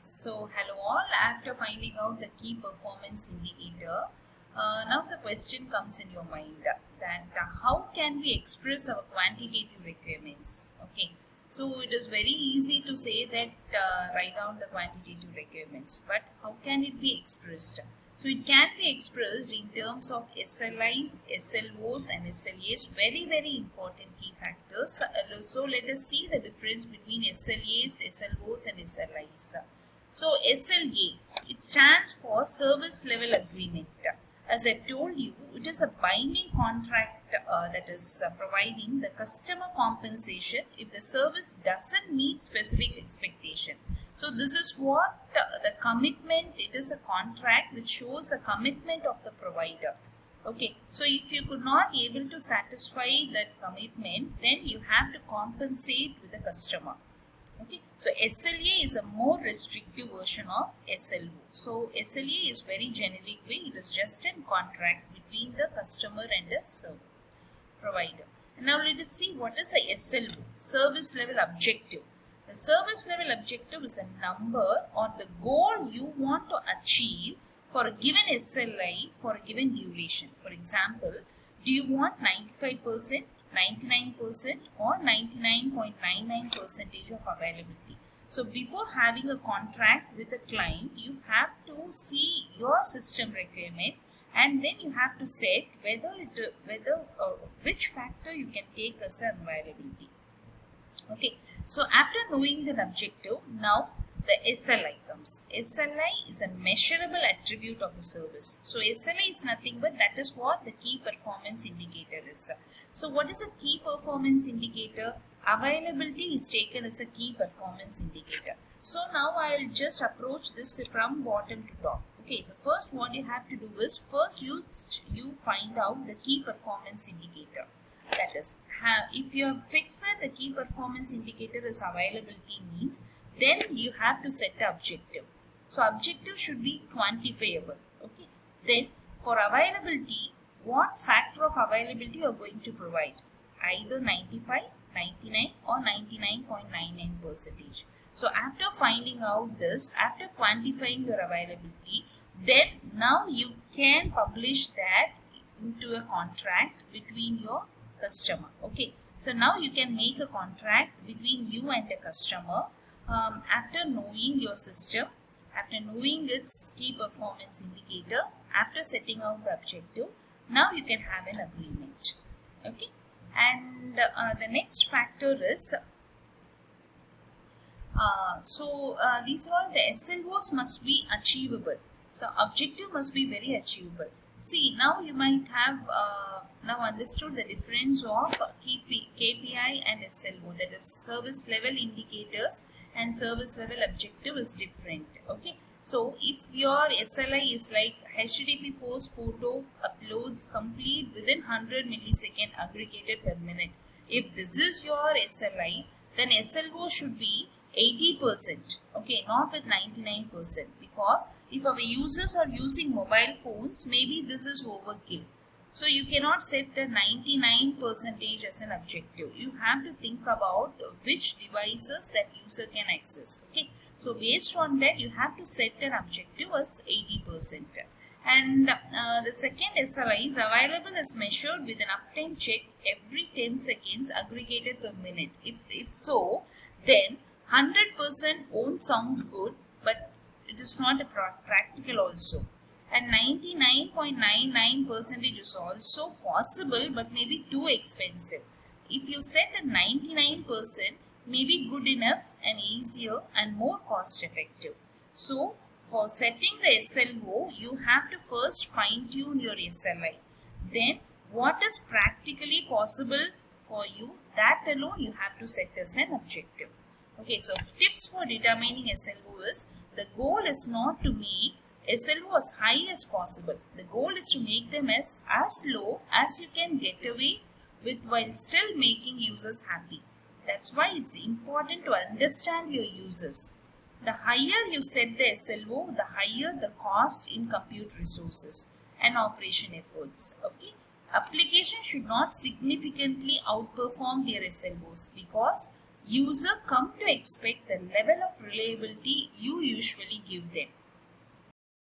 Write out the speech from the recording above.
So, hello all. After finding out the key performance indicator, now the question comes in your mind that how can we express our quantitative requirements? Okay, so it is very easy to say that write down the quantitative requirements, but how can it be expressed? So it can be expressed in terms of SLIs, SLOs and SLAs, very important key factors. So let us see the difference between SLAs, SLOs and SLIs. So SLA, it stands for Service Level Agreement. As I told you, it is a binding contract that is providing the customer compensation if the service doesn't meet specific expectation. So this is what the commitment, it is a contract which shows a commitment of the provider. Okay, so if you could not able to satisfy that commitment, then you have to compensate with the customer. Okay, so SLA is a more restrictive version of SLO. So SLA is very generic way. It is just a contract between the customer and the provider. And now let us see what is a SLO, Service Level Objective. The service level objective is a number or the goal you want to achieve for a given SLI for a given duration. For example, do you want 95%? 99% or 99.99% of availability. So before having a contract with a client, you have to see your system requirement and then you have to set which factor you can take as an availability. Okay, so after knowing the objective, now the SLI comes. SLI is a measurable attribute of the service. So SLI is nothing but that is what the key performance indicator is. So what is a key performance indicator? Availability is taken as a key performance indicator. So now I will just approach this from bottom to top. Okay, so first what you have to do is first you find out the key performance indicator. That is, if you have fixed the key performance indicator as availability means, then you have to set the objective. So objective should be quantifiable. Okay. Then for availability, what factor of availability you are going to provide? Either 95, 99 or 99.99%. So after finding out this, after quantifying your availability, then now you can publish that into a contract between your customer. Okay. So now you can make a contract between you and the customer. After knowing your system, after knowing its key performance indicator, after setting out the objective, now you can have an agreement. Okay, and the next factor is these are all the SLOs must be achievable. So objective must be very achievable. See, now you might have now understood the difference of KPI and SLO, that is service level indicators and service level objective is different. Okay, so if your SLI is like HTTP post photo uploads complete within 100 millisecond aggregated per minute, if this is your SLI, then SLO should be 80%. Okay, not with 99%, because if our users are using mobile phones, maybe this is overkill. So you cannot set the 99% as an objective. You have to think about which devices that user can access. Okay, so based on that, you have to set an objective as 80%. And the second SLI is available as measured with an uptime check every 10 seconds aggregated per minute. If so, then 100% won't sounds good, but it is not a practical also. And 99.99% is also possible, but maybe too expensive. If you set a 99%, maybe good enough and easier and more cost effective. So for setting the SLO, you have to first fine tune your SLI. Then what is practically possible for you, that alone you have to set as an objective. Okay, so tips for determining SLO is, the goal is not to make SLO as high as possible. The goal is to make them as low as you can get away with while still making users happy. That's why it's important to understand your users. The higher you set the SLO, the higher the cost in compute resources and operation efforts. Okay, application should not significantly outperform their SLOs, because user come to expect the level of reliability you usually give them.